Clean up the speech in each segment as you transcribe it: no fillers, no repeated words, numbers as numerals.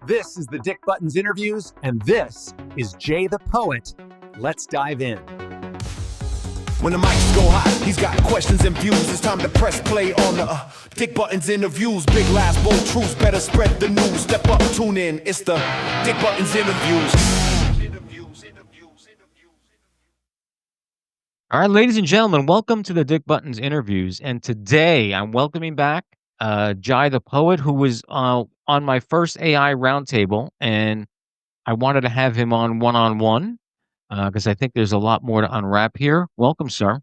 This is the Dick Buttons Interviews, and this is Jay the Poet. Let's dive in. When the mics go hot, he's got questions and views. It's time to press play on the Dick Buttons Interviews. Big laughs, bold truths, better spread the news. Step up, tune in, it's the Dick Buttons Interviews. All right, ladies and gentlemen, welcome to the Dick Buttons Interviews. And today I'm welcoming back Jai the Poet, who was on my first AI roundtable. And I wanted to have him on one-on-one because I think there's a lot more to unwrap here. Welcome, sir.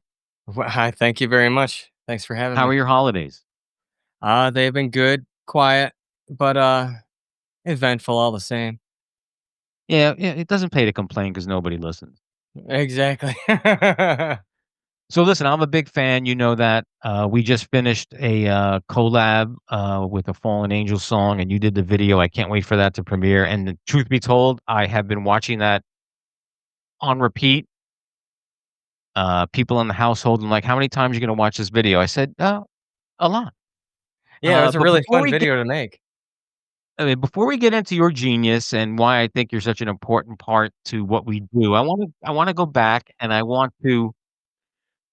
Well, hi, thank you very much. Thanks for having How are me. your holidays? They've been good, quiet, but eventful all the same. Yeah, it doesn't pay to complain because nobody listens. Exactly. So listen, I'm a big fan. You know that we just finished a collab with a Fallen Angel song, and you did the video. I can't wait for that to premiere. And the truth be told, I have been watching that on repeat. People in the household, I'm like, "How many times are you going to watch this video?" I said, a lot." Yeah, it was a But really fun video to make. before we get into your genius and why I think you're such an important part to what we do, I want to go back and I want to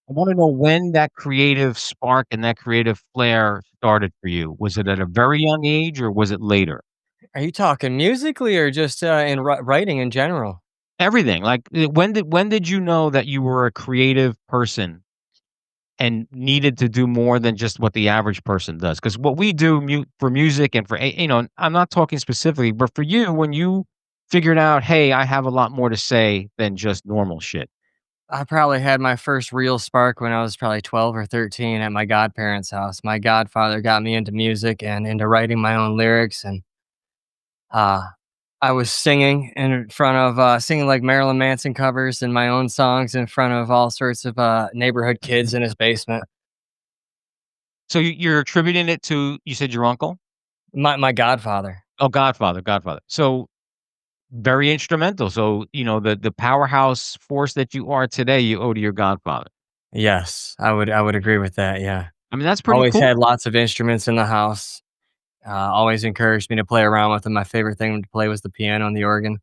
know when that creative spark and that creative flair started for you. Was it at a very young age or was it later? Are you talking musically or just in writing in general? Everything. Like when did you know that you were a creative person and needed to do more than just what the average person does? Because what we do for music and for I'm not talking specifically, but for you, when you figured out, hey, I have a lot more to say than just normal shit. I probably had my first real spark when I was probably 12 or 13 at my godparents' house. My godfather got me into music and into writing my own lyrics, and uh, I was singing in front of singing like Marilyn Manson covers and my own songs in front of all sorts of neighborhood kids in his basement. So you're attributing it to, you said your uncle? My godfather. Oh, Godfather. So very instrumental. So, the powerhouse force that you are today, you owe to your godfather. Yes, I would agree with that. Yeah, I mean, that's pretty always cool. had lots of instruments in the house. Always encouraged me to play around with them. My favorite thing to play was the piano and the organ.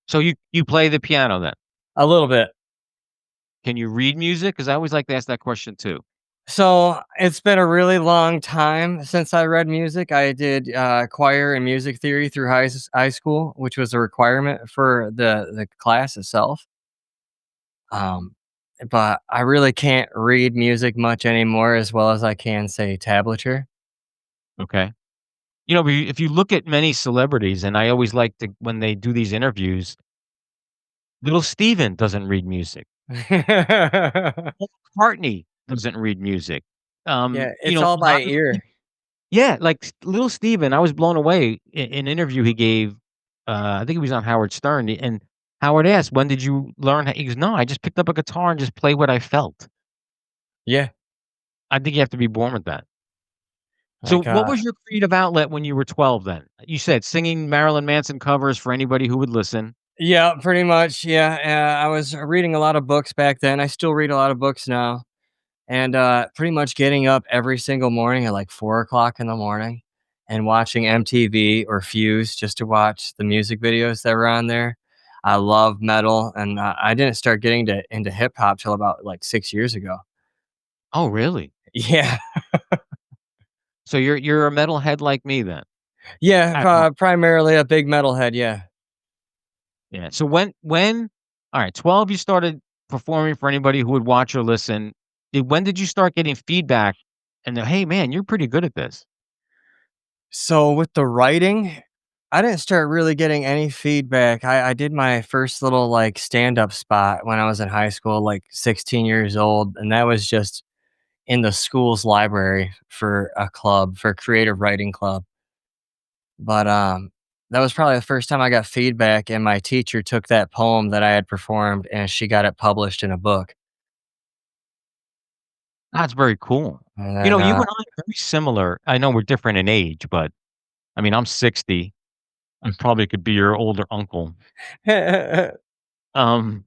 So you play the piano then? A little bit. Can you read music? Because I always like to ask that question too. So it's been a really long time since I read music. I did choir and music theory through high school, which was a requirement for the class itself. Um, but I really can't read music much anymore, as well as I can say tablature. Okay. If you look at many celebrities, and I always like to when they do these interviews, little Steven doesn't read music. Paul McCartney doesn't read music. Yeah, You it's know, all a by lot of ear. yeah, like little Steven, I was blown away in an interview he gave. I think he was on Howard Stern, and Howard asked, "When did you learn?" He goes, "No, I just picked up a guitar and just play what I felt." Yeah, I think you have to be born with that. So, like what was your creative outlet when you were 12? Then you said singing Marilyn Manson covers for anybody who would listen. yeah, pretty much. Yeah, I was reading a lot of books back then. I still read a lot of books now, and pretty much getting up every single morning at like 4 o'clock in the morning and watching MTV or Fuse just to watch the music videos that were on there. I love metal, and I didn't start getting into hip hop till about like 6 years ago. Oh, really? Yeah, So you're a metalhead like me then? yeah, At heart. primarily a big metalhead. Yeah. Yeah. So when all right, 12 you started performing for anybody who would watch or listen. When did you start getting feedback and hey man, you're pretty good at this? So with the writing, I didn't start really getting any feedback. I did my first little like stand up spot when I was in high school, like 16 years old. And that was just in the school's library for a club, for a creative writing club. But that was probably the first time I got feedback. And my teacher took that poem that I had performed and she got it published in a book. That's very cool. And You then, and I are very similar. I know we're different in age, but I mean, I'm 60. I probably could be your older uncle. Um,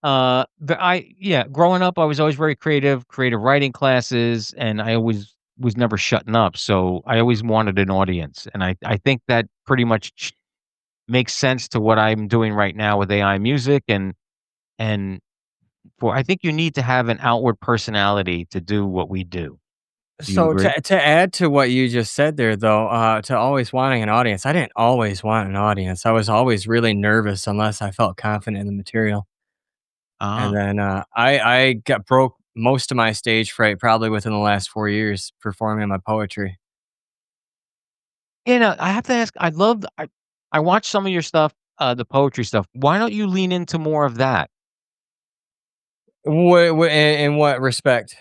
growing up, I was always very creative writing classes, and I always was never shutting up, so I always wanted an audience, and I think that pretty much makes sense to what I'm doing right now with AI music, and for I think you need to have an outward personality to do what we do. Do you So agree? to add to what you just said there, though, to always wanting an audience, I didn't always want an audience. I was always really nervous unless I felt confident in the material. And Ah. then I got broke most of my stage fright probably within the last 4 years performing my poetry. I have to ask, I watched some of your stuff, the poetry stuff. Why don't you lean into more of that? In what respect?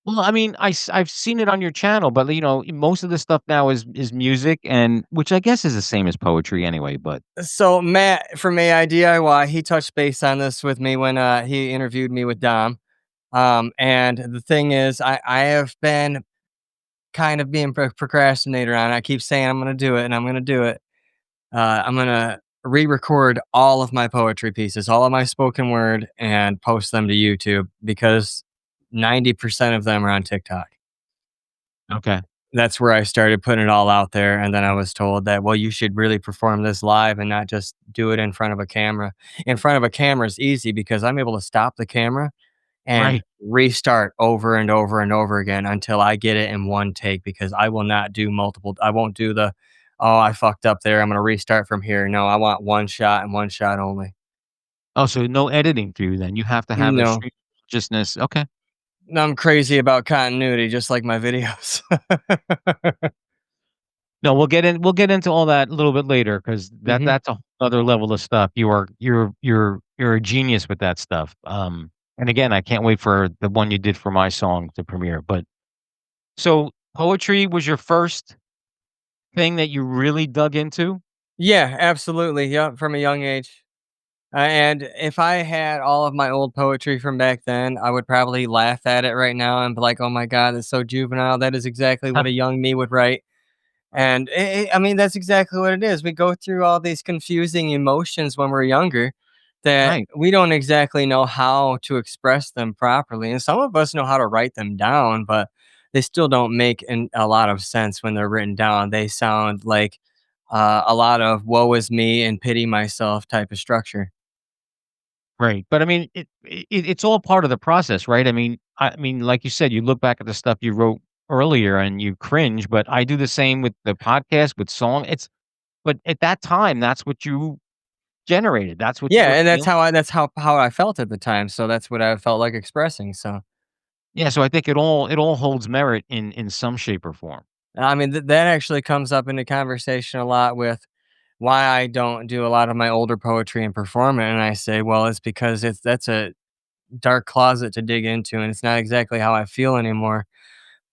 Well, I mean, I've seen it on your channel, but, most of the stuff now is music and which I guess is the same as poetry anyway, but So Matt from AI DIY, he touched base on this with me when he interviewed me with Dom. And the thing is, I have been kind of being procrastinator on it. I keep saying I'm going to do it, and I'm going to do it. I'm going to re-record all of my poetry pieces, all of my spoken word, and post them to YouTube because 90% of them are on TikTok. okay. That's where I started putting it all out there, and then I was told that, "Well, you should really perform this live and not just do it in front of a camera." In front of a camera is easy because I'm able to stop the camera and Right. restart over and over and over again until I get it in one take because I will not do multiple I won't do the, "Oh, I fucked up there, I'm gonna restart from here." No, I want one shot and one shot only. Oh, so no editing for you then. You have to have a No. stream of consciousness. Okay. No, I'm crazy about continuity just like my videos. No, we'll get into all that a little bit later because Mhm. that's a whole other level of stuff. You're a genius with that stuff. And again, I can't wait for the one you did for my song to premiere. But so poetry was your first thing that you really dug into? Yeah, absolutely, yep, from a young age. And if I had all of my old poetry from back then, I would probably laugh at it right now and be like, "Oh my god, it's so juvenile. That is exactly what a young me would write." And I mean, that's exactly what it is. We go through all these confusing emotions when we're younger that Right. we don't exactly know how to express them properly. And some of us know how to write them down, but they still don't make a lot of sense when they're written down. They sound like a lot of woe is me and pity myself type of structure. Right. But I mean, it's all part of the process, right? I mean, like you said, you look back at the stuff you wrote earlier and you cringe, but I do the same with the podcast, with song. But at that time, that's what you generated. That's what you Yeah, were and feeling. that's how I felt at the time. So that's what I felt like expressing. So Yeah, so I think it all holds merit in some shape or form. I mean, that actually comes up in the conversation a lot with why I don't do a lot of my older poetry and perform it, and I say, "Well, it's because that's a dark closet to dig into, and it's not exactly how I feel anymore."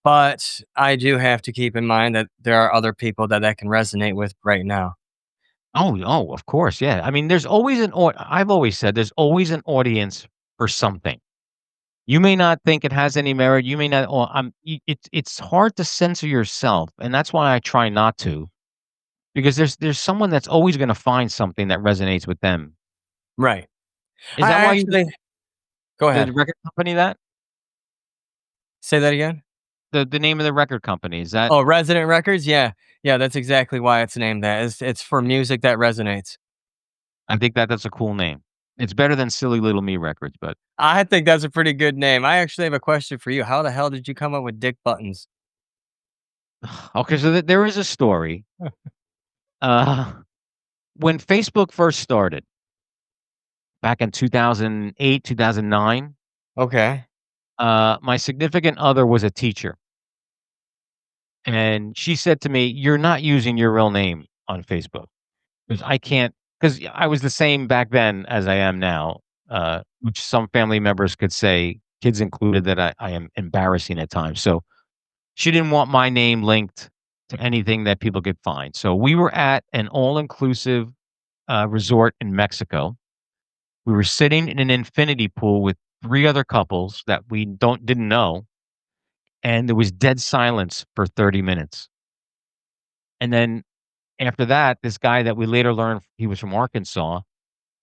But I do have to keep in mind that there are other people that can resonate with right now. Oh, of course, yeah. I mean, there's always I've always said there's always an audience for something. You may not think it has any merit. You may not. Or it's hard to censor yourself, and that's why I try not to, because there's someone that's always going to find something that resonates with them. Right. Is I that why you actually Go the ahead. record company that Say that again? the name of the record company is that? Oh, Resident Records? Yeah. Yeah, that's exactly why it's named that. It's for music that resonates. I think that's a cool name. It's better than Silly Little Me Records, but I think that's a pretty good name. I actually have a question for you. How the hell did you come up with Dick Buttons? okay. So there is a story. Uh, when Facebook first started back in 2008, 2009, Okay. my significant other was a teacher, and she said to me, "You're not using your real name on Facebook because I can't." Because I was the same back then as I am now, which some family members could say, kids included, that I am embarrassing at times. So she didn't want my name linked to anything that people could find. So we were at an all-inclusive resort in Mexico. We were sitting in an infinity pool with 3 other couples that we didn't know, and there was dead silence for 30 minutes. And then after that, this guy that we later learned he was from Arkansas,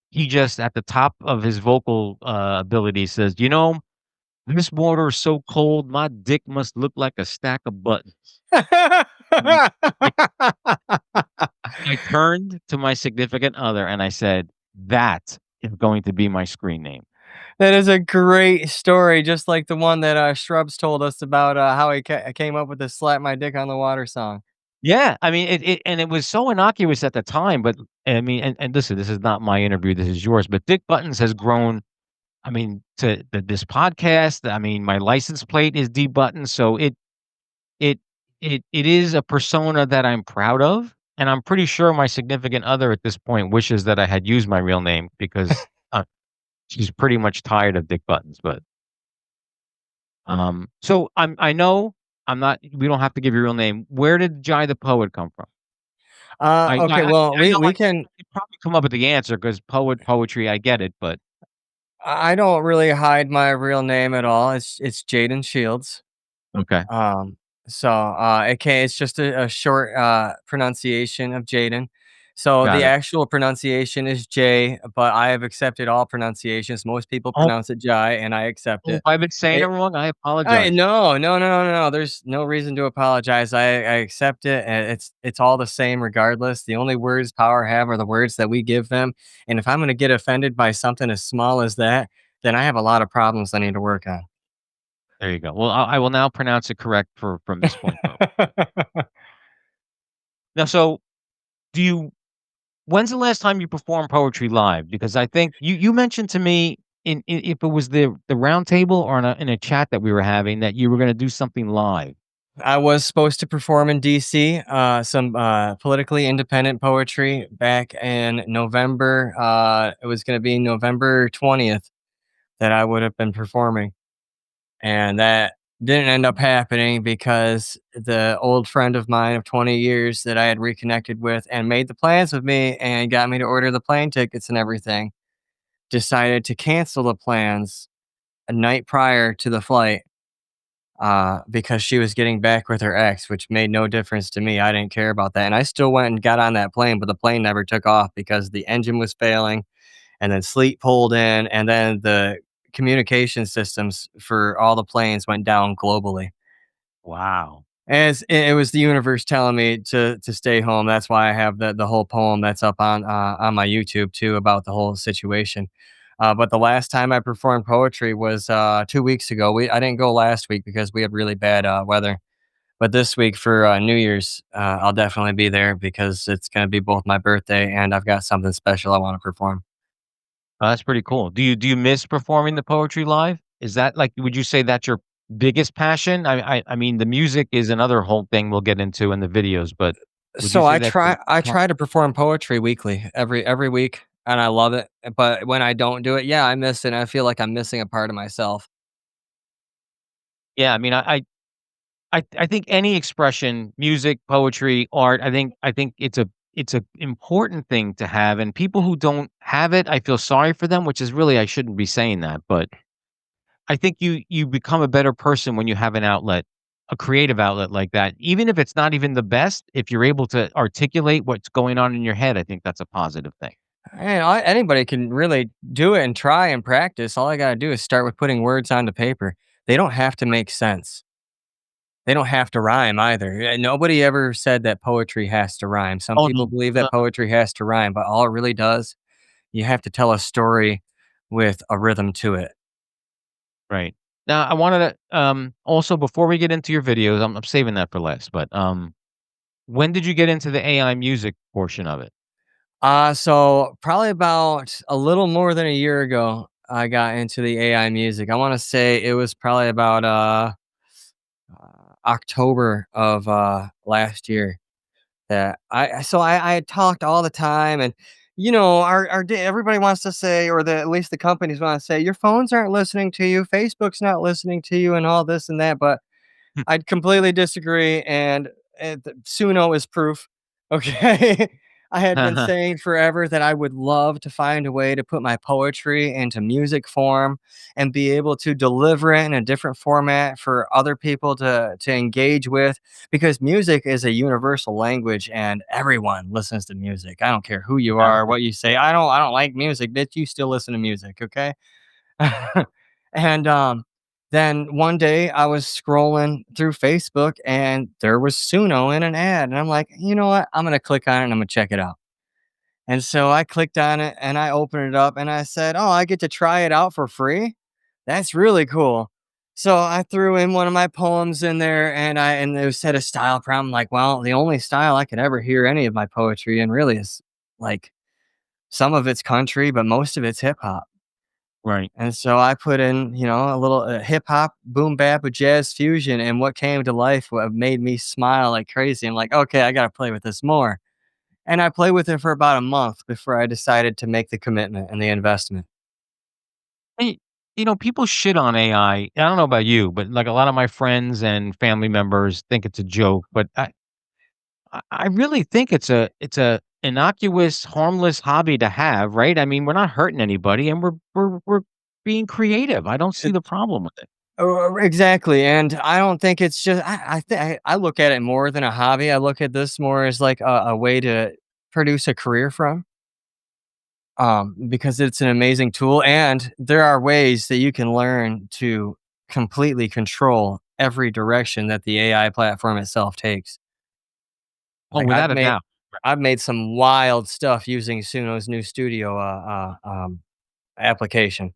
he just at the top of his vocal ability says, This water is so cold, my dick must look like a stack of buttons. Mm, I I turned to my significant other and I said, "That is going to be my screen name." That is a great story, just like the one that, Shrubs told us about, how he came up with the "Slap My Dick on the Water" song. Yeah, I mean, it was so innocuous at the time, but I mean, and listen, this is not my interview, this is yours, but Dick Buttons has grown, I mean, to this podcast, I mean, my license plate is D Buttons, so it it is a persona that I'm proud of, and I'm pretty sure my significant other at this point wishes that I had used my real name because, she's pretty much tired of Dick Buttons, but, so I know I'm not we don't have to give your real name. Where did Jai the Poet come from? Okay, well, I know we can I could probably come up with the answer because poetry, I get it, but I don't really hide my real name at all. It's Jaden Shields. okay, Um, it's just a short, pronunciation of Jaden. So got the it. actual pronunciation is Jay, but I have accepted all pronunciations. Most people Oh, pronounce it Jai, and I accept if it. I've been saying it It wrong, I I apologize. no, no, no, no, no, there's no reason to apologize. I accept it, and it's all the same regardless. The only words power have are the words that we give them, and if I'm gonna get offended by something as small as that, then I have a lot of problems I need to work on. There you go. Well, I will now pronounce it correct for from this point forward. Now, so do you when's the last time you performed poetry live? Because I think you mentioned to me in if it was the round table or in a chat that we were having that you were gonna do something live. I was supposed to perform in DC, some politically independent poetry back in November. It was going to be November 20th that I would have been performing. And that didn't end up happening because the old friend of mine of 20 years that I had reconnected with and made the plans with me and got me to order the plane tickets and everything decided to cancel the plans a night prior to the flight because she was getting back with her ex, which made no difference to me. I didn't care about that. And I still went and got on that plane, but the plane never took off because the engine was failing and then sleet pulled in and then the communication systems for all the planes went down globally. Wow. As it was the universe telling me to stay home. That's why I have the whole poem that's up on my YouTube too about the whole situation. But the last time I performed poetry was 2 weeks ago. I didn't go last week because we had really bad weather. But this week for New Year's, I'll definitely be there because it's going to be both my birthday and I've got something special I want to perform. Oh, that's pretty cool. Do you miss performing the poetry live? Is that like would you say that's your biggest passion? I mean, the music is another whole thing we'll get into in the videos, but would you So say that's your I top. try to perform poetry weekly, every week, and I love it. But when I don't do it, yeah, I miss it. And I feel like I'm missing a part of myself. Yeah, I mean, I think any expression, music, poetry, art, I think it's a important thing to have, and people who don't have it, I feel sorry for them, which is really I shouldn't be saying that, but I think you become a better person when you have an outlet, a creative outlet like that. Even if it's not even the best, if you're able to articulate what's going on in your head, I think that's a positive thing. And anybody can really do it and try and practice. All I gotta do is start with putting words onto paper. They don't have to make sense. They don't have to rhyme either. Nobody ever said that poetry has to rhyme. Some Oh, people no, believe no, that poetry has to rhyme, but all it really does, you have to tell a story with a rhythm to it. right. Now, I wanted to, also before we get into your videos, I'm saving that for last, but, when did you get into the AI music portion of it? So probably about a little more than a year ago, I got into the AI music. I want to say it was probably about October of last year that I had talked all the time and everybody wants to say or at least the companies want to say your phones aren't listening to you, Facebook's not listening to you and all this and that, but I'd completely disagree, and Suno is proof. Okay. I had been saying forever that I would love to find a way to put my poetry into music form and be able to deliver it in a different format for other people to engage with because music is a universal language and everyone listens to music. I don't care who you are, Exactly. what you say. I don't like music, bitch. You still listen to music, okay? and Then one day I was scrolling through Facebook and there was Suno in an ad. And I'm like, you know what? I'm going to click on it and I'm going to check it out. And so I clicked on it and I opened it up and I said, oh, I get to try it out for free. That's really cool. So I threw in one of my poems in there and it set a style prompt. I'm like, well, the only style I could ever hear any of my poetry in really is like some of it's country, but most of it's hip hop. Right. And so I put in, a little hip hop, boom bap with jazz fusion, and what came to life, what made me smile like crazy. I'm like, okay, I got to play with this more. And I played with it for about a month before I decided to make the commitment and the investment. Hey, people shit on AI. I don't know about you, but like a lot of my friends and family members think it's a joke, but I really think it's a innocuous, harmless hobby to have, right? I mean, we're not hurting anybody, and we're being creative. I don't see the problem with it. Exactly. And I don't think it's just, I look at it more than a hobby. I look at this more as like a way to produce a career from. Because it's an amazing tool, and there are ways that you can learn to completely control every direction that the AI platform itself takes. Oh, Like without a doubt. I've made some wild stuff using Suno's new studio application.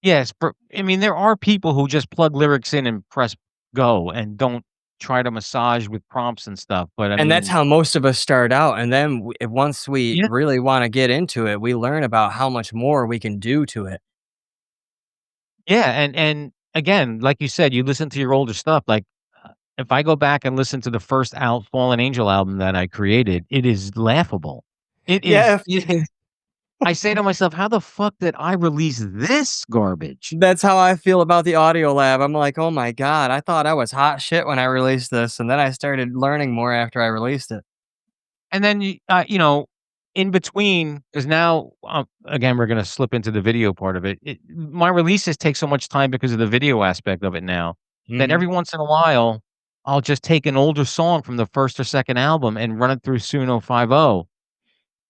Yes, I mean, there are people who just plug lyrics in and press go and don't try to massage with prompts and stuff. But I And that's mean, how most of us start out. And then once we yeah, really want to get into it, we learn about how much more we can do to it. yeah, and again, like you said, you listen to your older stuff. Like, if I go back and listen to the first Fallen Angel album that I created, it is laughable. It is. Yeah, I say to myself, "How the fuck did I release this garbage?" that's how I feel about the Audio Lab. I'm like, "Oh my god, I thought I was hot shit when I released this, and then I started learning more after I released it." And then in between, because now again we're gonna slip into the video part of it. My releases take so much time because of the video aspect of it now that Mhm. every once in a while I'll just take an older song from the first or second album and run it through Suno 50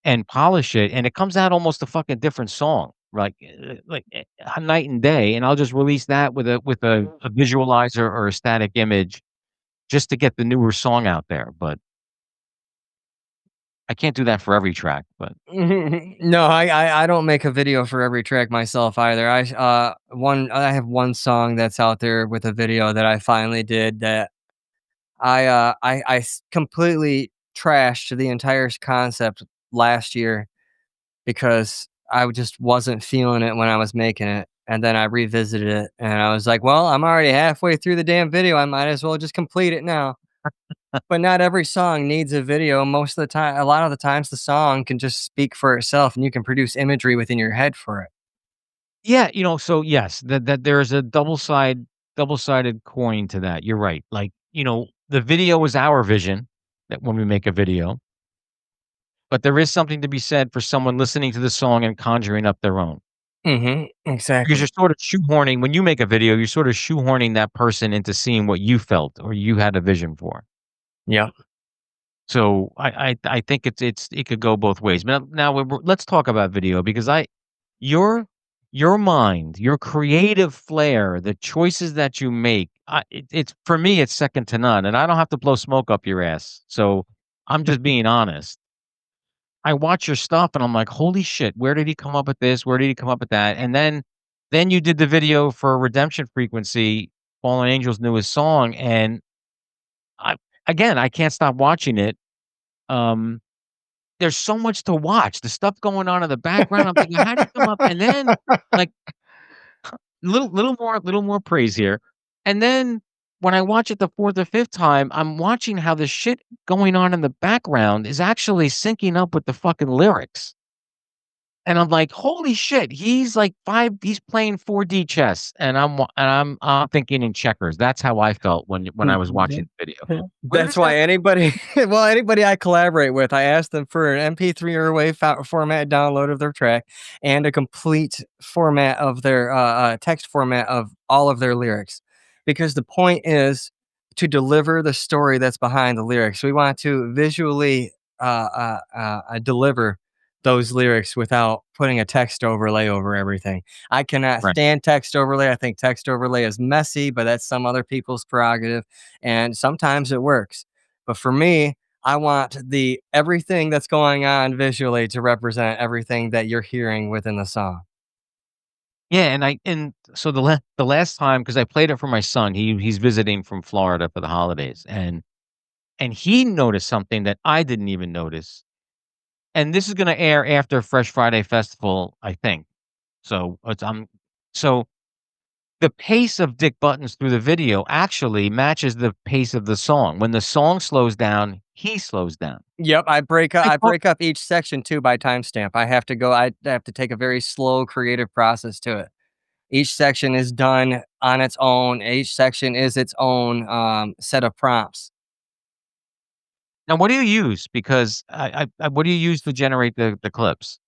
and polish it, and it comes out almost a fucking different song, night and day. And I'll just release that with a visualizer or a static image just to get the newer song out there. But I can't do that for every track. But No, I don't make a video for every track myself either. I have one song that's out there with a video that I finally did that completely trashed the entire concept last year because I just wasn't feeling it when I was making it. And then I revisited it and I was like, well, I'm already halfway through the damn video. I might as well just complete it now. But not every song needs a video. Most of the time, a lot of the times, the song can just speak for itself and you can produce imagery within your head for it. yeah, so yes, that there is a double-sided coin to that. You're right. Like, the video is our vision that when we make a video, but there is something to be said for someone listening to the song and conjuring up their own. Because Exactly. you're sort of shoehorning when you make a video, you're sort of shoehorning that person into seeing what you felt or you had a vision for. Yeah. So I think it could go both ways. But now let's talk about video because your your mind, your creative flair, the choices that you make, it's for me it's second to none, and I don't have to blow smoke up your ass. So I'm just being honest. I watch your stuff and I'm like, holy shit, where did he come up with this? Where did he come up with that? And then you did the video for Redemption Frequency, Fallen Angel's newest song, and I again I can't stop watching it. Um, there's so much to watch. The stuff going on in the background. I'm thinking, how did he come up? And then like little more praise here. And then when I watch it the fourth or fifth time, I'm watching how the shit going on in the background is actually syncing up with the fucking lyrics. And I'm like, "Holy shit, he's playing 4D chess," and I'm thinking in checkers. That's how I felt when I was watching the video. Where That's does that why anybody, well, anybody I collaborate with, I ask them for an MP3 or WAV format download of their track and a complete format of their text format of all of their lyrics, because the point is to deliver the story that's behind the lyrics. We want to visually deliver those lyrics without putting a text overlay over everything. I cannot Right. stand text overlay. I think text overlay is messy, but that's some other people's prerogative, and sometimes it works. But for me, I want the everything that's going on visually to represent everything that you're hearing within the song. Yeah, and so the last time, because I played it for my son, he's visiting from Florida for the holidays, and he noticed something that I didn't even notice, and this is gonna air after Fresh Friday Festival, I think. So, so the pace of Dick Buttons through the video actually matches the pace of the song. When the song slows down, he slows down. Yep, I I thought break up each section too by timestamp. I have to take a very slow creative process to it. Each section is done on its own. Each section is its own set of prompts. Now what do you use? Because I what do you use to generate the clips?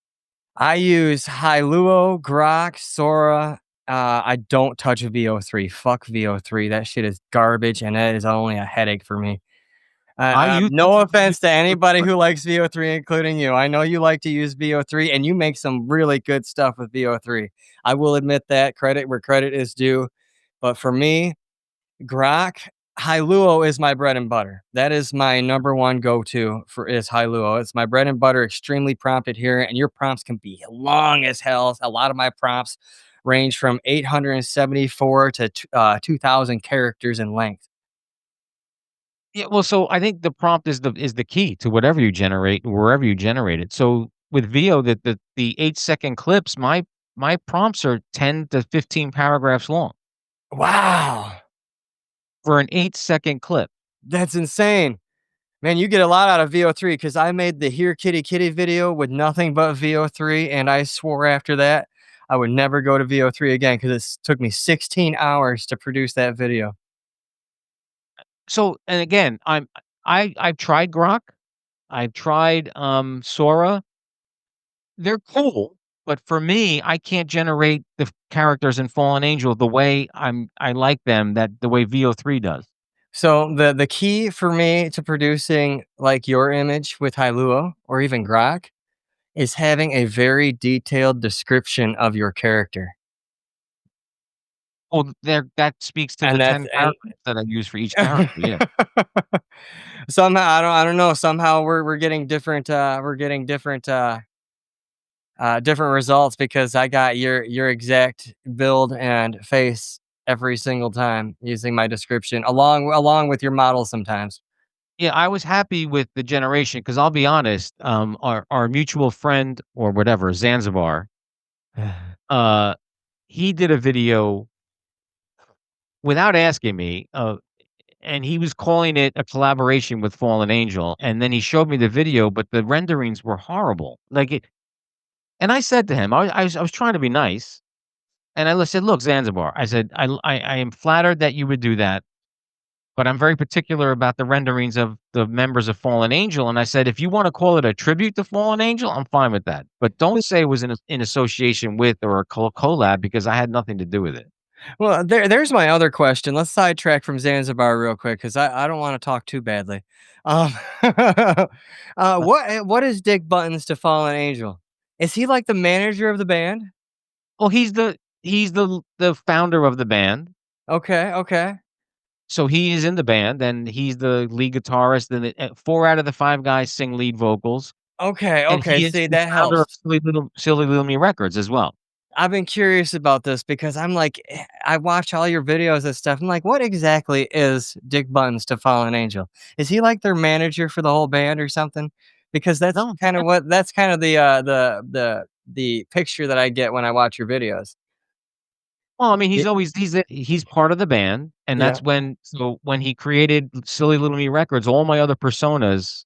I use Hailuo, Grok, Sora. I don't touch VO3. Fuck VO3. That shit is garbage, and that is only a headache for me. I use No offense to anybody who likes VO3, including you. I know you like to use VO3, and you make some really good stuff with VO3. I will admit that, credit where credit is due. But for me, Grok, Hailuo is my bread and butter. That is my number one go-to for is Hailuo. It's my bread and butter, extremely prompt adherent, and your prompts can be long as hell. A lot of my prompts range from 874 to 2,000 characters in length. Yeah, well, so I think the prompt is the key to whatever you generate, wherever you generate it. So with VO, the 8-second clips, my prompts are 10 to 15 paragraphs long Wow, for an 8-second clip. that's insane. Man, you get a lot out of VO3 because I made the Here Kitty Kitty video with nothing but VO3, and I swore after that I would never go to VO3 again because it took me 16 hours to produce that video. So, and again, I've tried Grok, I've tried Sora. They're cool, but for me, I can't generate the characters in Fallen Angel the way I like them that the way VO3 does. So the key for me to producing like your image with Hailuo or even Grok is having a very detailed description of your character. Oh, there that speaks to the And that's 10 and paragraphs that I use for each character, yeah. somehow I don't know, somehow we're getting different different results because I got your exact build and face every single time using my description along with your model sometimes. Yeah, I was happy with the generation because 'cause I'll be honest, our mutual friend or whatever, Zanzibar, uh, he did a video without asking me, and he was calling it a collaboration with Fallen Angel, and then he showed me the video, but the renderings were horrible. Like it and I said to him, I was trying to be nice, and said, "Look, Zanzibar," I said, I am flattered that you would do that, but I'm very particular about the renderings of the members of Fallen Angel, and I said, "If you wanna call it a tribute to Fallen Angel, I'm fine with that, but don't say it was in association with or a collab because I had nothing to do with it." Well, there's my other question. Let's sidetrack from Zanzibar real quick because I don't want to talk too badly. Um, what is Dick Buttons to Fallen Angel? Is he like the manager of the band? Well, he's the founder of the band. Okay, okay, So he is in the band, and he's the lead guitarist, and 4 out of the 5 guys sing lead vocals, okay, and okay. he is See, the that founder of helps. Silly Little Me Records as well. I've been curious about this because I'm like, I watch all your videos and stuff. I'm like, what exactly is Dick Buttons to Fallen Angel? Is he like their manager for the whole band or something? Because No, that's kind of the picture that I get when I watch your videos. well, I mean, Ye he's part of the band, and Yeah. that's when he created Silly Little Me Records, all my other personas,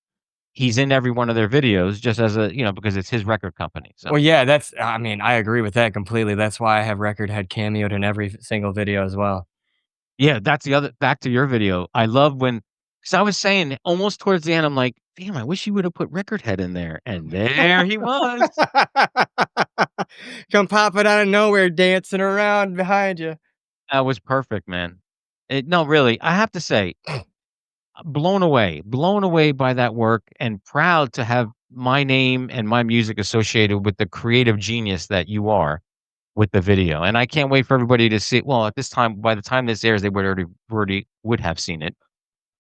he's in every one of their videos just as because it's his record company, Well, so yeah, I mean, I agree with that completely. That's why I have Record Head cameoed in every single video as well. yeah, that's the other back to your video. I love when 'cause I was saying almost towards the end, I'm like, "Damn, I wish you would have put Record Head in there," and there he was. Come popping out of nowhere, dancing around behind you. That was perfect, man. No, really, I have to say, blown away by that work and proud to have my name and my music associated with the creative genius that you are with the video, and I can't wait for everybody to see well, at this time by the time this airs, they would already would have seen it.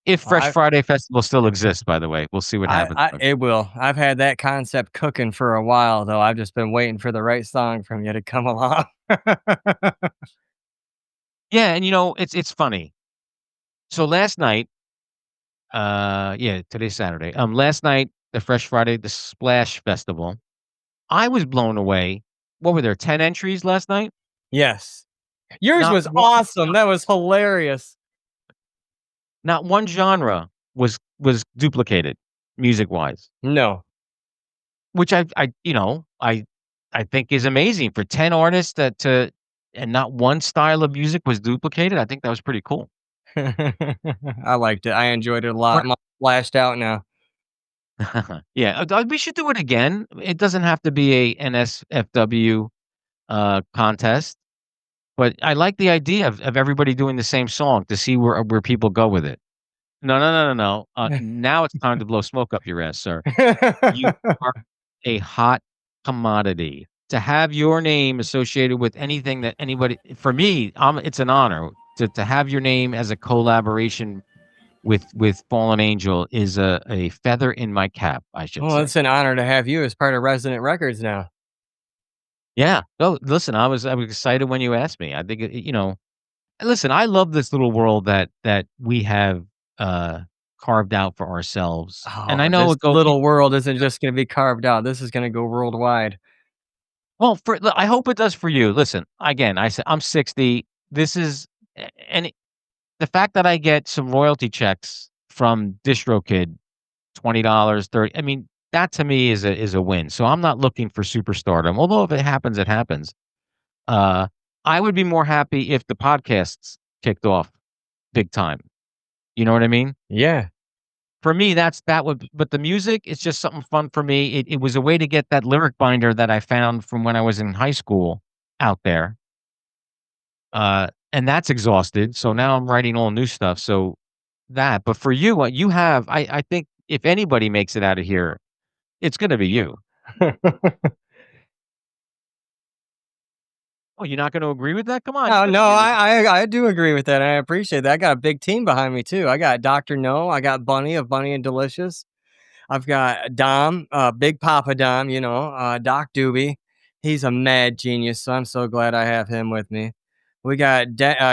If Fresh I Friday Festival still exists, by the way, we'll see what happens. I it will. I've had that concept cooking for a while, though. I've just been waiting for the right song from you to come along. Yeah, and, it's funny. So last night, yeah, today's Saturday. Last night, the Fresh Friday, the Splash Festival, I was blown away. What were there, 10 entries last night? Yes. Yours Not was one awesome. That was hilarious. not one genre was duplicated music-wise, No. which I think is amazing for 10 artists and not one style of music was duplicated. I think that was pretty cool. I liked it. I enjoyed it a lot. What I'm all flashed out now. Yeah, we should do it again. It doesn't have to be a NSFW, contest, but I like the idea of everybody doing the same song to see where people go with it. No, no, no, no, no. Now it's time to blow smoke up your ass, sir. You are a hot commodity. To have your name associated with anything that anybody for me, it's an honor to have your name as a collaboration with Fallen Angel is a feather in my cap, I should Well, say. it's an honor to have you as part of Resonant Records now. Yeah. Oh, listen, I was excited when you asked me. I think listen, I love this little world that we have carved out for ourselves. And Oh, I know this it go little world isn't just gonna be carved out. This is gonna go worldwide. well, I hope it does for you. Listen, again, I said I'm 60. This is and the fact that I get some royalty checks from DistroKid, $20, 30 I mean, that to me is a win. So I'm not looking for superstardom. Although if it happens, it happens. Uh, I would be more happy if the podcasts kicked off big time. You know what I mean? Yeah. For me, that would but the music is just something fun for me. It was a way to get that lyric binder that I found from when I was in high school out there. And that's exhausted. So now I'm writing all new stuff. So but for you, what you have, I think if anybody makes it out of here, it's gonna be you. Oh, you're not gonna agree with that? Come on, you Oh, gotta no, agree with I do agree with that, and I appreciate that. I got a big team behind me too. I got Doctor No, I got Bunny of Bunny and Delicious. I've got Dom, Big Papa Dom, Doc Doobie. He's a mad genius, so I'm so glad I have him with me. We got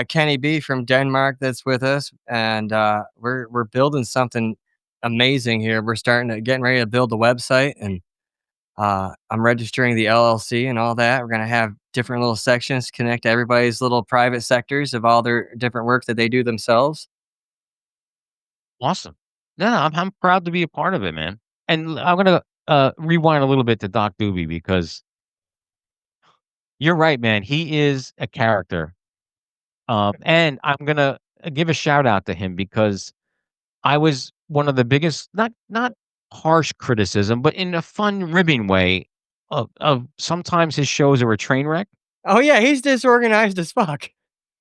Kenny B from Denmark that's with us, and we're building something amazing here. We're getting ready to build the website, and I'm registering the LLC and all that. We're gonna have different little sections to connect everybody's little private sectors of all their different work that they do themselves. awesome. No, no, I'm proud to be a part of it, man. And I'm gonna rewind a little bit to Doc Doobie because you're right, man. He is a character. And I'm gonna give a shout out to him because I was one of the biggest, not harsh criticism, but in a fun ribbing way of sometimes his shows are a train wreck. Oh yeah, he's disorganized as fuck.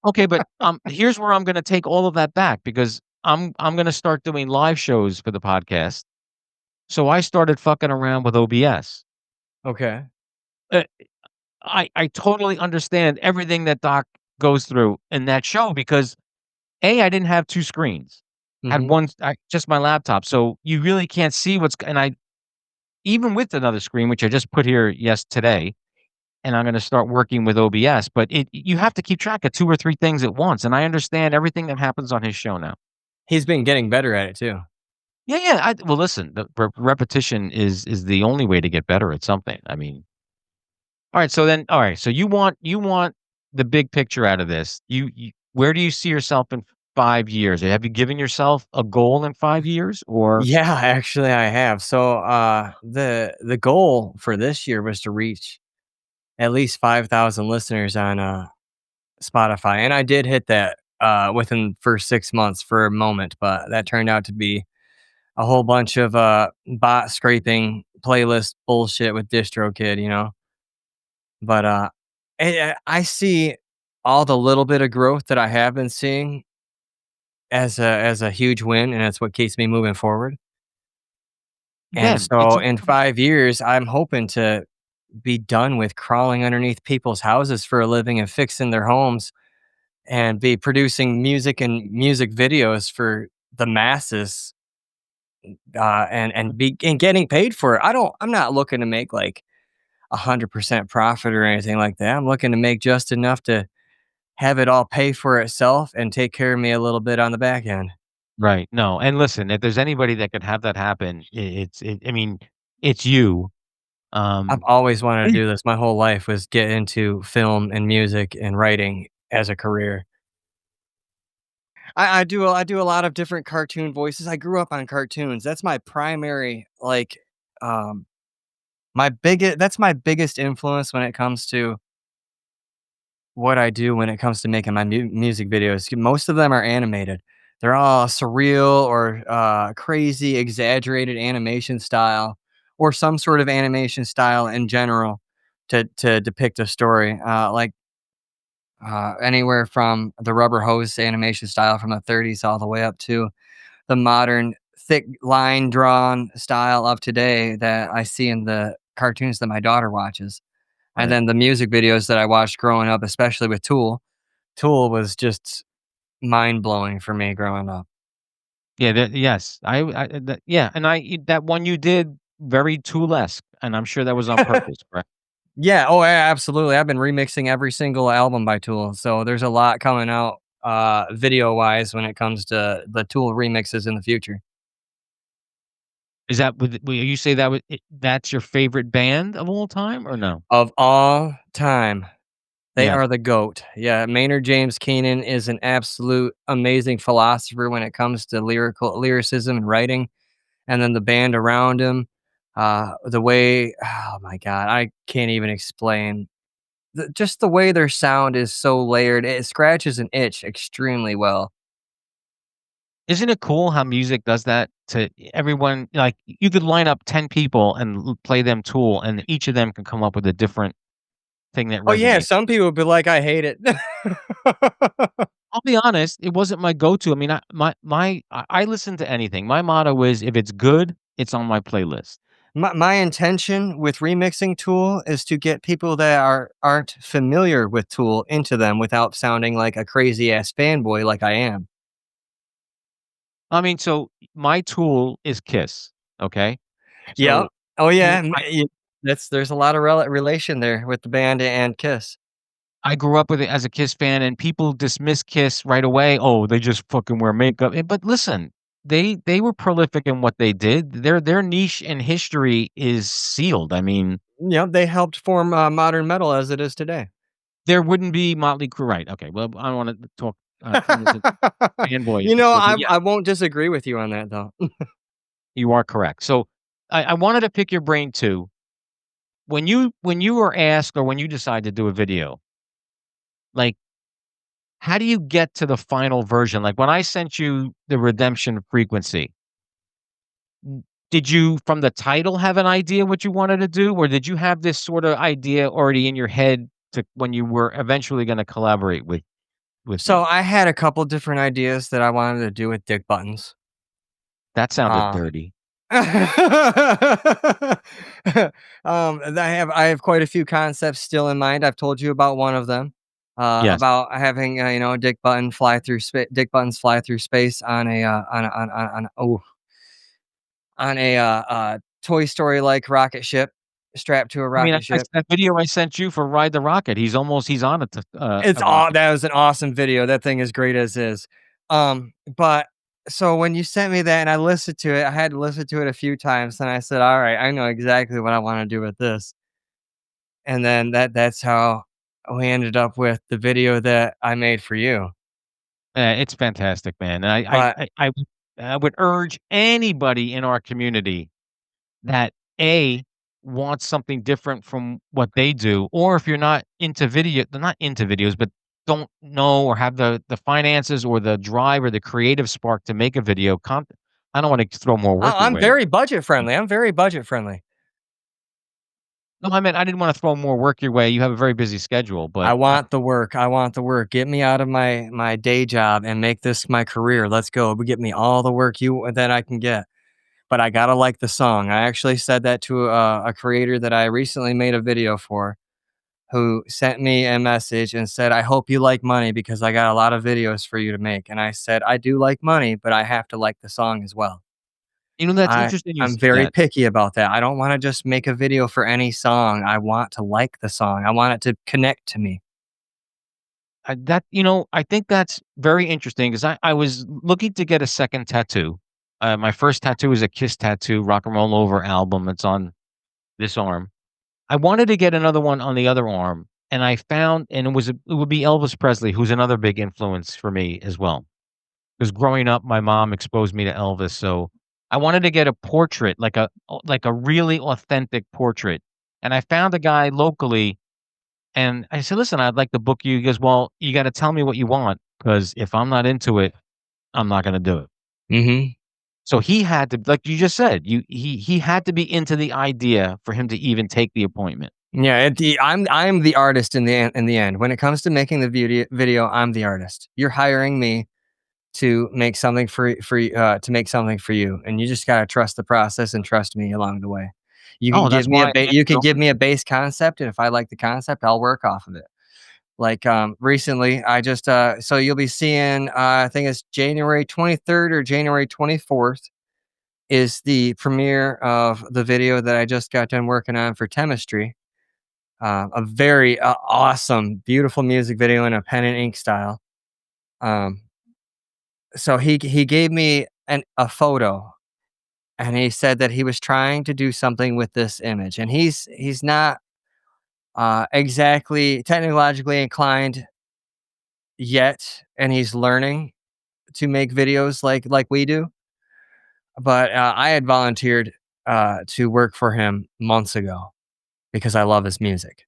Okay, but here's where I'm gonna take all of that back because I'm gonna start doing live shows for the podcast. So I started fucking around with OBS. Okay. Uh, I totally understand everything that Doc goes through in that show because I didn't have 2 screens. Had Mhm. one just my laptop, so you really can't see and I even with another screen, which I just put here, today, and I'm gonna start working with OBS, but you have to keep track of 2 or 3 things at once, and I understand everything that happens on his show now. He's been getting better at it too. Yeah, yeah, well, listen, the repetition is the only way to get better at something. I mean alright, so you want the big picture out of this. You where do you see yourself in 5 years? Have you given yourself a goal in 5 years or Yeah, actually I have. So, the goal for this year was to reach at least 5,000 listeners on, Spotify, and I did hit that, within the first 6 months for a moment, but that turned out to be a whole bunch of, bot scraping playlist bullshit with DistroKid, you know? But, I see all the little bit of growth that I have been seeing as a huge win, and that's what keeps me moving forward. And Again, it's so all in 5 years, I'm hoping to be done with crawling underneath people's houses for a living and fixing their homes and be producing music and music videos for the masses, and getting paid for it. I'm not looking to make like 100% profit or anything like that. I'm looking to make just enough to have it all pay for itself and take care of me a little bit on the back end. right. No, and listen, if there's anybody that could have that happen, I mean, it's you. I've Um, always wanted to do this. My whole life was get into film and music and writing as a career. I do a lot of different cartoon voices. I grew up on cartoons. That's my primary, like, um, my biggest influence when it comes to what I do when it comes to making my music videos. Most of them are animated. They're all surreal or, crazy, exaggerated animation style, or some sort of animation style in general to depict a story, anywhere from the rubber hose animation style from the '30s all the way up to the modern thick line drawn style of today that I see in the cartoons that my daughter watches. And right. then the music videos that I watched growing up, especially with Tool. Tool was just mind blowing for me growing up. Yeah, yes. Yeah, and that one you did very Tool-esque, and I'm sure that was on purpose, correct? Yeah, oh, yeah, absolutely. I've been remixing every single album by Tool, so there's a lot coming out, video wise when it comes to the Tool remixes in the future. Is that will you say that's your favorite band of all time or no? Of all time, they Yes. are the GOAT. Yeah, Maynard James Keenan is an absolute amazing philosopher when it comes to lyricism and writing, and then the band around him, the way oh my god, I can't even explain. Just the way their sound is so layered, it scratches an itch extremely well. Isn't it cool how music does that to everyone? Like, you could line up 10 people and play them Tool, and each of them can come up with a different thing that Oh, yeah, resonates. some people would be like, "I hate it." I'll be honest, it wasn't my go-to. I mean, I listen to anything. My motto is, if it's good, it's on my playlist. My intention with remixing Tool is to get people that aren't familiar with Tool into them without sounding like a crazy ass fanboy like I am. I mean, so my Tool is Kiss, okay? Yep. So, Oh, w yeah, there's a lot of relation there with the band and Kiss. I grew up with it as a Kiss fan, and people dismiss Kiss right away. "Oh, they just fucking wear makeup." But listen, they were prolific in what they did. Their niche in history is sealed. I mean, Yep, they helped form, modern metal as it is today. there wouldn't be Motley Crue, right? Okay, well, I don't wanna talk, turn this into fanboy You know, episode, but yeah, I won't disagree with you on that, though. you are correct. So, I wanted to pick your brain too. When you were asked or when you decide to do a video, like, how do you get to the final version? Like, when I sent you the redemption frequency, did you, from the title, have an idea what you wanted to do, or did you have this sorta idea already in your head to when you were eventually gonna collaborate with So, me? I had a couple different ideas that I wanted to do with dick buttons. That sounded Uh dirty. I have quite a few concepts still in mind. I've told you about one of them, Yes. about having, dick buttons fly through space on a Toy Story like rocket ship, strapped to a I mean, rocket ship. that video I sent you for Ride the Rocket, he's on It's a all rocket. that was an awesome video. That thing is great as is. But so when you sent me that and I listened to it, I had to listen to it a few times, and I said, "All right, I know exactly what I want to do with this." And then that's how we ended up with the video that I made for you. It's fantastic, man, and But I would urge anybody in our community that A, wants something different from what they do, or if you're not into video they're not into videos, but don't know or have the finances or the drive or the creative spark to make a video, I don't wanna throw more work your I'm way. very budget friendly. I'm very budget friendly. No, I meant I didn't wanna throw more work your way, you have a very busy schedule, I but, want the work. I want the work. Get me out of my day job and make this my career. Let's go. Get me all the work you that I can get. but I gotta like the song. I actually said that to a creator that I recently made a video for, who sent me a message and said, "I hope you like money because I got a lot of videos for you to make." And I said, "I do like money, but I have to like the song as well." That's interesting you I'm say very that. picky about that. I don't want to just make a video for any song. I want to like the song. I want it to connect to me. I think that's very interesting because I was looking to get a second tattoo. My first tattoo is a Kiss tattoo, Rock and Roll Over album. It's on this arm. I wanted to get another one on the other arm, and I found, and it would be Elvis Presley, who's another big influence for me as well. Because growing up, my mom exposed me to Elvis, so I wanted to get a portrait, like a really authentic portrait. And I found a guy locally, and I said, "Listen, I'd like to book you." He goes, "Well, you got to tell me what you want, because if I'm not into it, I'm not going to do it." Hmm. So he had to, like you just said, he had to be into the idea for him to even take the appointment. Yeah, I'm the artist in the end. When it comes to making the video, I'm the artist. You're hiring me to make something to make something for you, and you just gotta trust the process and trust me along the way. Oh, that's why I You answered could give over. me a base concept, and if I like the concept, I'll work off of it. Like, recently, I just, so you'll be seeing, I think it's January 23rd or January 24th is the premiere of the video that I just got done working on for Chemistry. A very, awesome, beautiful music video in a pen and ink style. Um, so he gave me a photo, and he said that he was trying to do something with this image, and he's not, exactly technologically inclined yet, and he's learning to make videos like we do. But, I had volunteered, to work for him months ago because I love his music.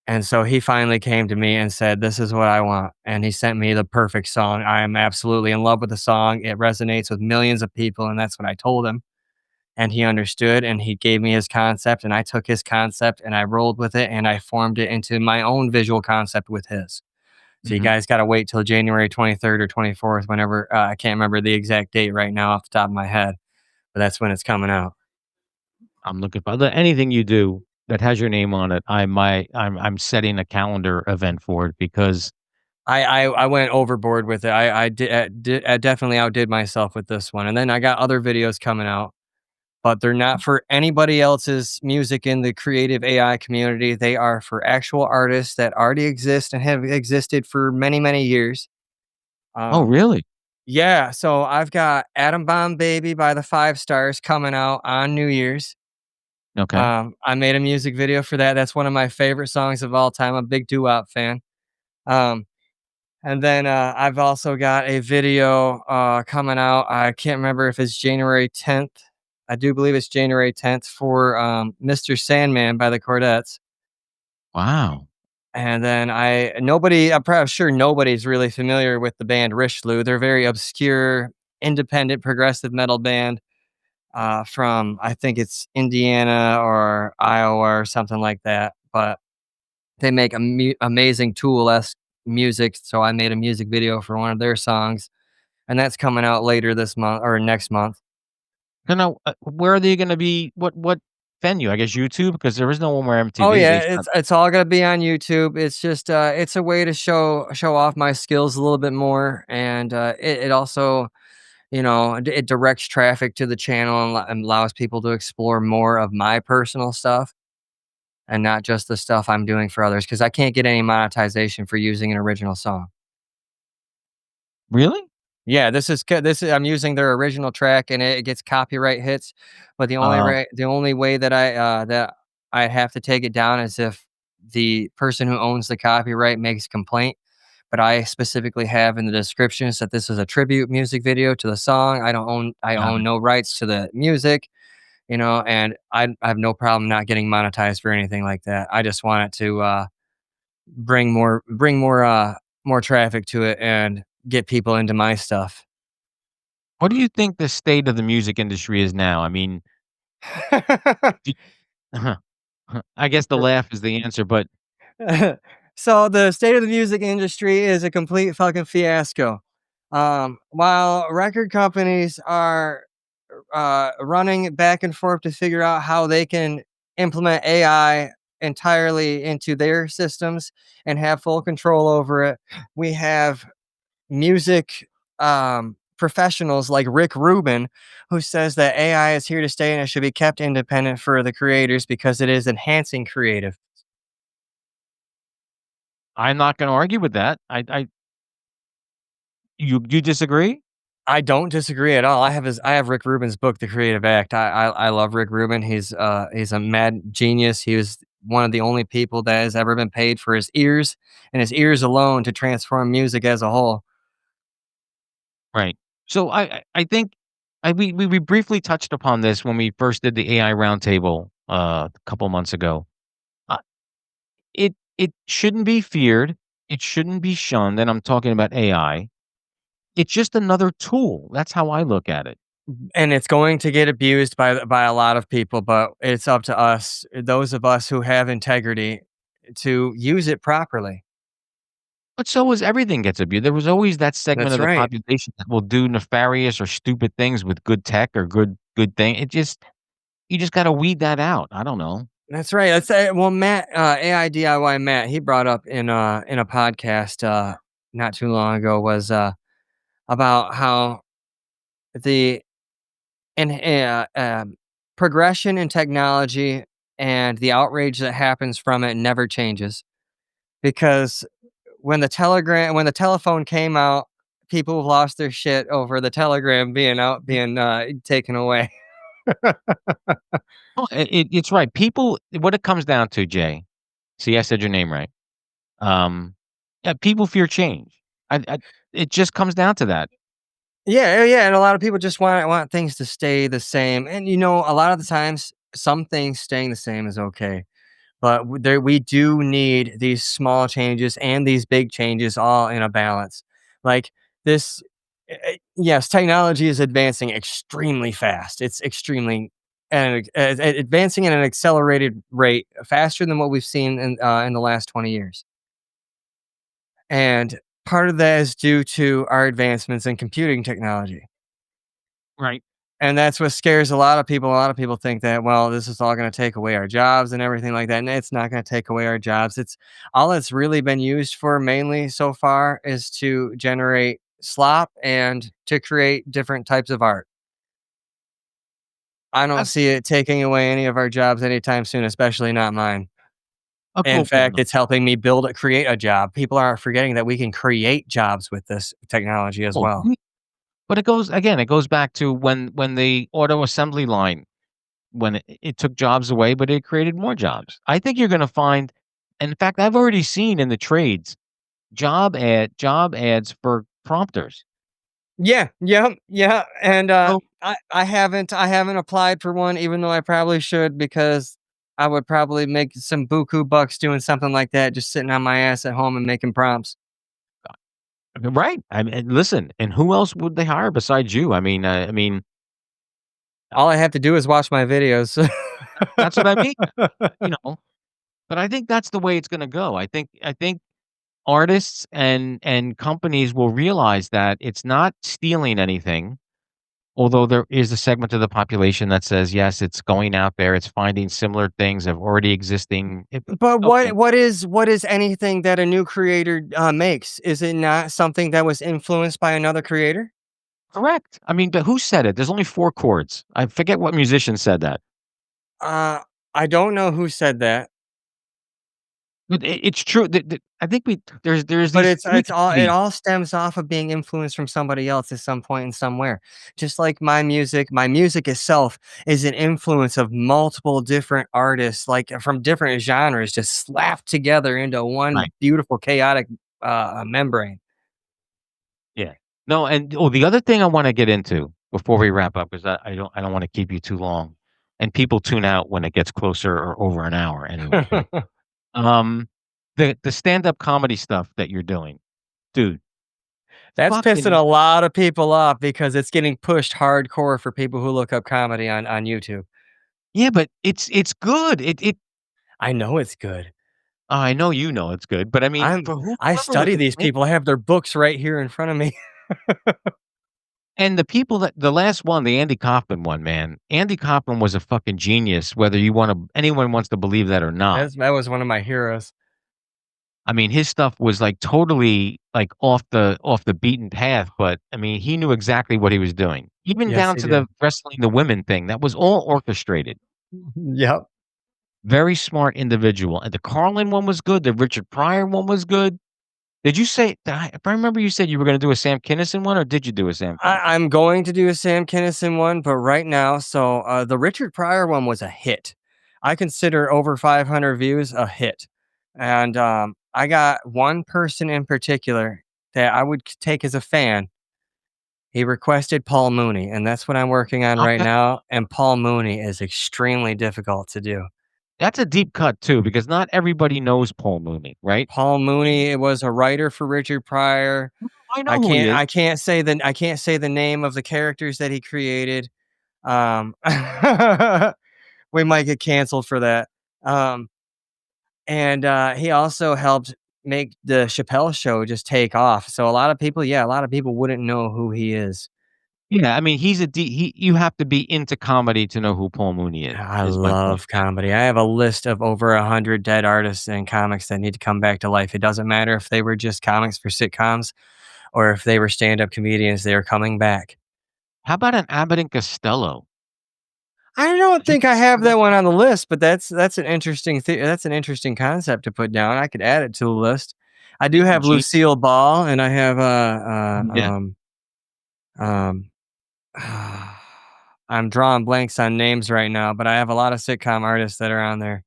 And so he finally came to me and said, "This is what I want." And he sent me the perfect song. I am absolutely in love with the song. It resonates with millions of people. And that's what I told him. And he understood, and he gave me his concept. And I took his concept and I rolled with it, and I formed it into my own visual concept with his. So you Mhm. guys got to wait till January 23rd or 24th, whenever, I can't remember the exact date right now off the top of my head, but that's when it's coming out. I'm looking for anything you do that has your name on it. I'm setting a calendar event for it because I went overboard with it. I definitely outdid myself with this one, and then I got other videos coming out, but they're not for anybody else's music in the creative AI community. They are for actual artists that already exist and have existed for many, many years. Oh, Um, really? yeah, so I've got Atom Bomb Baby by the Five Stars coming out on New Year's. Okay. I made a music video for that. That's one of my favorite songs of all time. I'm a big doo-wop fan. Um, And then, I've also got a video, coming out. I can't remember if it's January 10th. I do believe it's January 10th for, Mr. Sandman by the Chordettes. Wow. And then I'm probably sure nobody's really familiar with the band Richelieu. They're a very obscure, independent, progressive metal band, from, I think it's Indiana or Iowa or something like that. But they make amazing Tool-esque music, so I made a music video for one of their songs, and that's coming out later this month or next month. So now, where are they gonna be? What venue? I guess YouTube, because there is no one where Oh, MTV. yeah, They shut. it's all gonna be on YouTube. It's just, it's a way to show off my skills a little bit more, and, it also, it directs traffic to the channel and allows people to explore more of my personal stuff and not just the stuff I'm doing for others, because I can't get any monetization for using an original song. Really? Yeah, this is I'm using their original track, and it gets copyright hits, but Oh, the only way that I have to take it down is if the person who owns the copyright makes a complaint. But I specifically have in the descriptions that this is a tribute music video to the song. I got own it. no rights to the music, and I have no problem not getting monetized for anything like that. I just want it to, more traffic to it and get people into my stuff. What do you think the state of the music industry is now? I mean, d I guess the laugh is the answer, but So the state of the music industry is a complete fucking fiasco. While record companies are running back and forth to figure out how they can implement AI entirely into their systems and have full control over it. We have music professionals like Rick Rubin, who says that AI is here to stay and it should be kept independent for the creators because it is enhancing creative. I'm not gonna argue with that. You disagree? I don't disagree at all. I have Rick Rubin's book, The Creative Act. I love Rick Rubin. He's a mad genius. He was one of the only people that has ever been paid for his ears and his ears alone to transform music as a whole. Right. So I think we briefly touched upon this when we first did the AI roundtable, a couple months ago. Uh, it shouldn't be feared, it shouldn't be shunned, and I'm talking about AI. It's just another tool. That's how I look at it. And it's going to get abused by a lot of people, but it's up to us, those of us who have integrity, to use it properly. But so is everything gets abused. There was always that segment That's of the right. population that will do nefarious or stupid things with good tech or good thing. It just you just gotta weed that out. I don't know. That's right. That's well, Matt, AI DIY Matt, he brought up in a podcast not too long ago was about how the in progression in technology and the outrage that happens from it never changes because when the telephone came out, people lost their shit over the telegram being taken away. Oh, it's right. People what it comes down to, Jay. See, I said your name right. Um, yeah, people fear change. I it just comes down to that. Yeah, yeah, and a lot of people just want things to stay the same, and, a lot of the times, some things staying the same is okay, but we do need these small changes and these big changes all in a balance. Like, this yes, technology is advancing extremely fast. It's extremely and advancing at an accelerated rate, faster than what we've seen in the last 20 years, and part of that is due to our advancements in computing technology. Right. And that's what scares a lot of people. A lot of people think that, well, this is all going to take away our jobs and everything like that. And it's not going to take away our jobs. It's all it's really been used for mainly so far is to generate slop and to create different types of art. I don't That's see it taking away any of our jobs anytime soon, especially not mine. In well, fact, no. it's helping me create a job. People are forgetting that we can create jobs with this technology as Well, well. but it goes back to when the auto assembly line when it took jobs away, but it created more jobs. I think you're gonna find in fact, I've already seen in the trades job ads for prompters. Yeah, yeah, and, Oh, I haven't applied for one even though I probably should because I would probably make some buku bucks doing something like that, just sitting on my ass at home and making prompts. right. I mean, listen, and who else would they hire besides you? All I have to do is watch my videos. That's what I mean, you know, but I think that's the way it's gonna go. I think artists and companies will realize that it's not stealing anything, although there is a segment of the population that says, "Yes, it's going out there, it's finding similar things of already existing." It But okay, what is anything that a new creator, makes? Is it not something that was influenced by another creator? correct. I mean, but who said it? There's only 4 chords. I forget what musician said that. Uh, I don't know who said that. But it's true that I think there's But these 3 it communities. all stems off of being influenced from somebody else at some point and somewhere. Just like my music itself is an influence of multiple different artists, like, from different genres just slapped together into one Right, beautiful chaotic, membrane. yeah. No, and the other thing I wanna get into before we wrap up, 'cause I don't wanna keep you too long, and people tune out when it gets closer or over an hour anyway. Um, the stand-up comedy stuff that you're doing, dude, That's pissing fucking a lot of people off because it's getting pushed hardcore for people who look up comedy on YouTube. yeah, but it's good. I know it's good. I know you know it's good, but I mean, I'm for I whoever was study these making people. I have their books right here in front of me. And the people that the last one, the Andy Kaufman one, man, Andy Kaufman was a fucking genius, whether anyone wants to believe that or not. That was one of my heroes. I mean, his stuff was, like, totally, like, off the beaten path, but, I mean, he knew exactly what he was doing. Even Yes, down he to did. the wrestling the women thing, that was all orchestrated. Yep. Very smart individual, and the Carlin one was good, the Richard Pryor one was good. Did you say if I remember you said you were gonna do a Sam Kinison one, or did you do a Sam Kinison? I'm going to do a Sam Kinison one, but right now, the Richard Pryor one was a hit. I consider over 500 views a hit, and I got one person in particular that I would take as a fan. He requested Paul Mooney, and that's what I'm working on right Okay. now. And Paul Mooney is extremely difficult to do. That's a deep cut too, because not everybody knows Paul Mooney, right? Paul Mooney was a writer for Richard Pryor. I know who he is. I can't say the name of the characters that he created. Um, we might get canceled for that. Um, and he also helped make the Chappelle Show just take off. So a lot of people wouldn't know who he is. Yeah, I mean, he's a de he you have to be into comedy to know who Paul Mooney I is my point. love comedy. I have a list of over 100 dead artists and comics that need to come back to life. It doesn't matter if they were just comics for sitcoms or if they were stand-up comedians, they are coming back. How about an Abbott and Costello? I don't Did you think I have consider that? that one on the list, but that's an interesting that's an interesting concept to put down. I could add it to the list. I do have Gene Lucille Ball, and I have yeah. um I'm drawing blanks on names right now, but I have a lot of sitcom artists that are on there.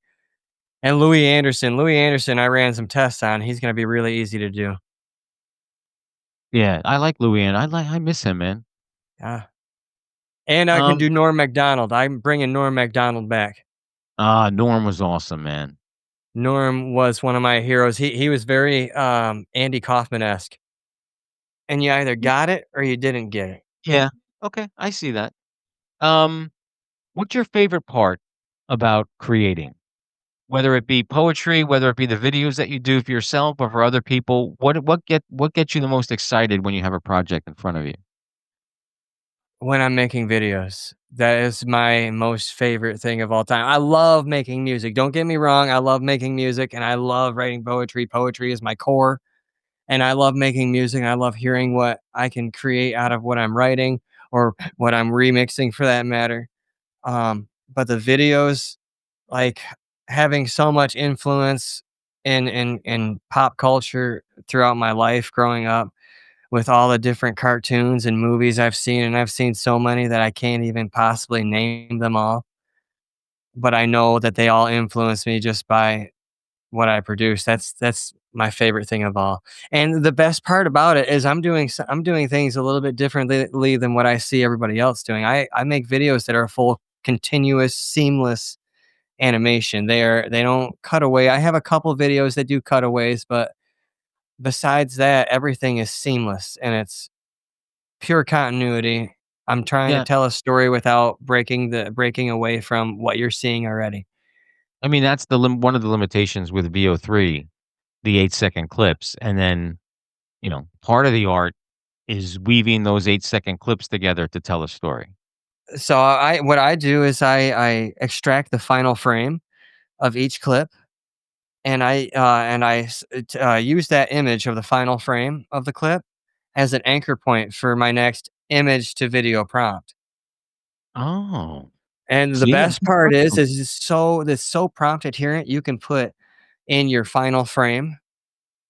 And Louis Anderson. Louis Anderson, I ran some tests on. He's gonna be really easy to do. Yeah, I like Louis, and I miss him, man. Yeah. And I can Um, do Norm Macdonald. I'm bringing Norm Macdonald back. Norm was awesome, man. Norm was one of my heroes. He was very, Andy Kaufman-esque, and you either Y got it or you didn't get it. yeah, okay, I see that. Um, what's your favorite part about creating? Whether it be poetry, whether it be the videos that you do for yourself or for other people, what gets you the most excited when you have a project in front of you? When I'm making videos, that is my most favorite thing of all time. I love making music. Don't get me wrong, I love making music and I love writing poetry. Poetry is my core, and I love making music. And I love hearing what I can create out of what I'm writing or what I'm remixing for that matter. But the videos, like having so much influence in pop culture throughout my life growing up with all the different cartoons and movies I've seen, and I've seen so many that I can't even possibly name them all, but I know that they all influence me just by what I produce. That's my favorite thing of all. And the best part about it is I'm doing things a little bit differently than what I see everybody else doing. I make videos that are full continuous seamless animation. They don't cut away. I have a couple videos that do cutaways, but besides that, everything is seamless and it's pure continuity. I'm trying to Yeah, tell a story without breaking away from what you're seeing already. I mean, that's one of the limitations with VO3, the 8-second clips, and then, part of the art is weaving those 8-second clips together to tell a story. So I what I do is I extract the final frame of each clip and I use that image of the final frame of the clip as an anchor point for my next image to video prompt. Oh, And the see, best part is it's so prompt adherent. You can put in your final frame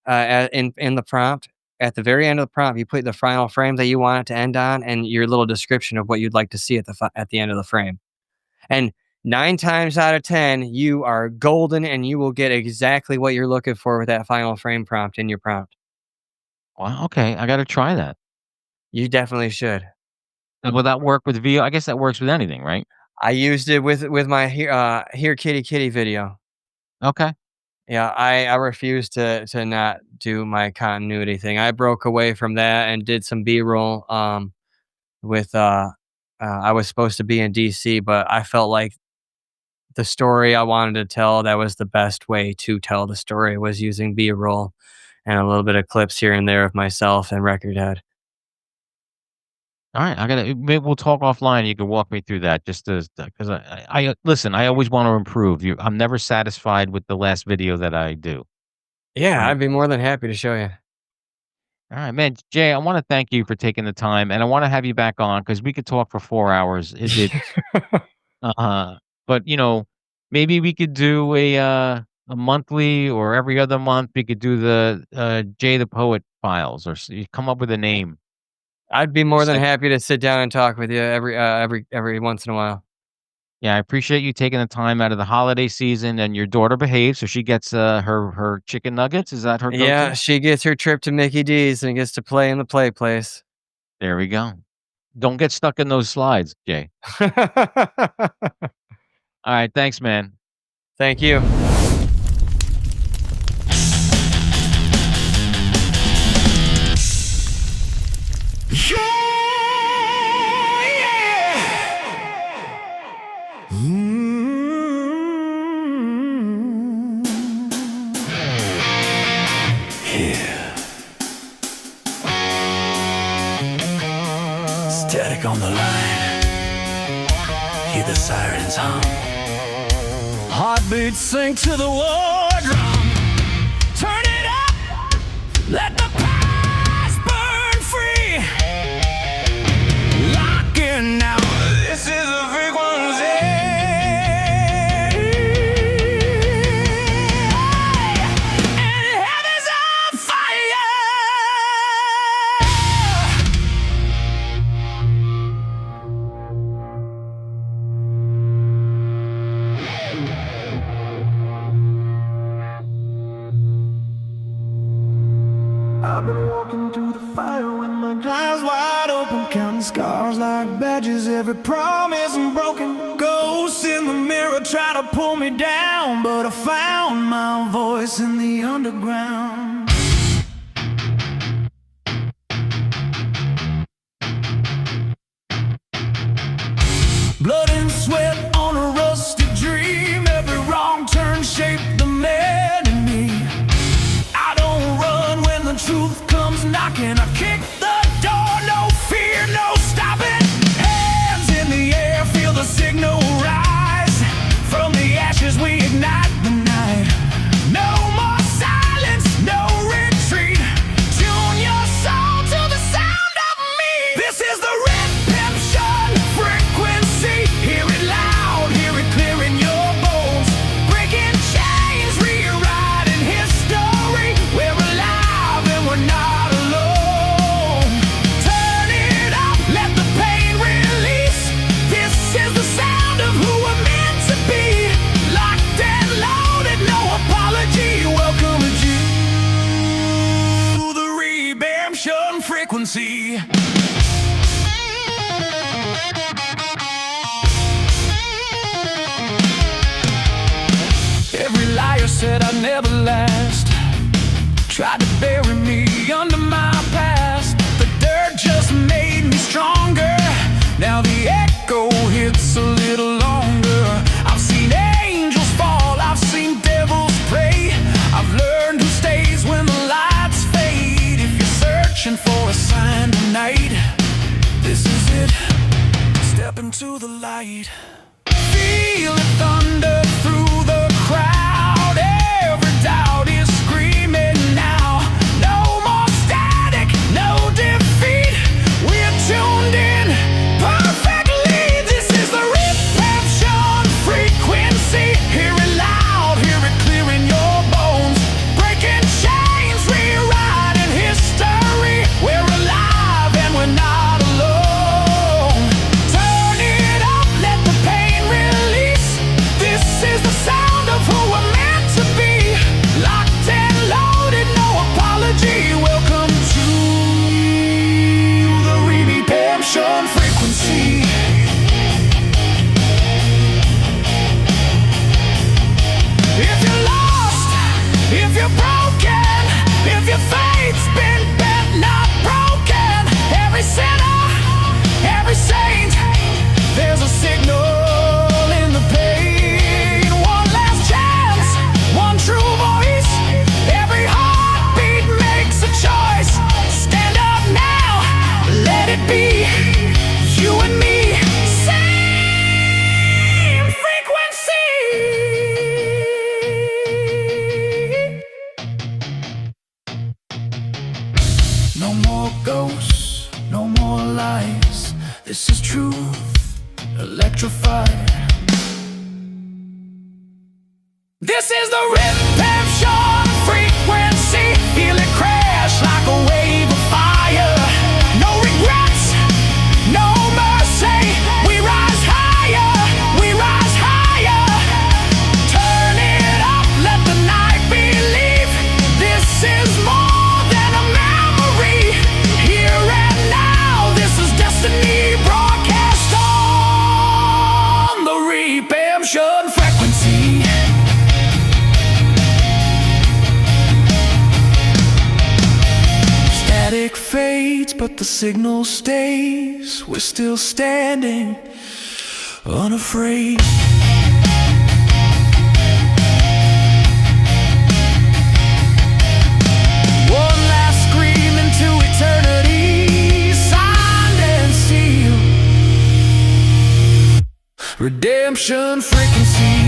in the prompt at the very end of the prompt. You put the final frame that you want it to end on, and your little description of what you'd like to see at the end of the frame. And 9 times out of 10, you are golden, and you will get exactly what you're looking for with that final frame prompt in your prompt. wow, okay, I gotta try that. You definitely should. Will that work with VO? I guess that works with anything, right? I used it with my here kitty kitty video. Okay. Yeah, I refuse to not do my continuity thing. I broke away from that and did some B-roll, with, I was supposed to be in DC, but I felt like the story I wanted to tell, that was the best way to tell the story was using B-roll and a little bit of clips here and there of myself and Record Head. All right, maybe we'll talk offline. You can walk me through that just as because listen. I always want to improve. I'm never satisfied with the last video that I do. Yeah, Right. I'd be more than happy to show you. All right, man. Jay, I want to thank you for taking the time, and I want to have you back on because we could talk for 4 hours. Uh, but maybe we could do a monthly or every other month. We could do the Jay the Poet files, or you come up with a name. I'd be more than Sec- happy to sit down and talk with you every once in a while. Yeah, I appreciate you taking the time out of the holiday season, and your daughter behaves, so she gets her chicken nuggets. Is that her Yeah, go-to? she gets her trip to Mickey D's and gets to play in the play place. There we go. Don't get stuck in those slides, Jay. All right, thanks, man. Thank you. Static on the line. Hear the sirens hum. Heartbeats sink to the war drum. Turn it up. Let the past burn free. Locking now. This is a frequency. And heaven's on fire. I've been walking through the fire with my eyes wide open, counting scars like badges. Every promise and broken ghosts in the mirror try to pull me down, but I found my voice in the underground. Blood and sweat on a rusty dream. Every wrong turn shaped the man in me. I don't run when the truth comes knocking. I kick the door, no fear, no stopping. Hands in the air, feel the signal rise. From the ashes we ignite the night. No more silence, no retreat. Tune your soul to the sound of me. This is the redemption frequency. Hear it loud, hear it clear in your bones. Breaking chains, rewriting history. We're alive and we're not alone. Turn it up, let the pain release. This is the sound of who we're meant to be. Locked and loaded, no apology. Welcome to the redemption frequency. Every liar said I'd never last. Tried to bury me under my past. The dirt just made me stronger. Now the echo hits a little longer. I've seen angels fall, I've seen devils pray. I've learned who stays when the lights fade. If you're searching for a sign tonight, this is it. Step into the light. Feel it thunder through the crowd. Every doubt is screaming now. No more static, no defeat. We're tuned in perfectly. This is the redemption This is the redemption frequency. Feel it crash like a wave of fire. No regrets, no mercy. We rise higher, we rise higher. Turn it up, let the night believe. This is more than a memory. Here and now, this is destiny broadcast on the redemption frequency. Static fades, but the signal stays. We're still standing, unafraid. One last scream into eternity, signed and sealed. Redemption frequency.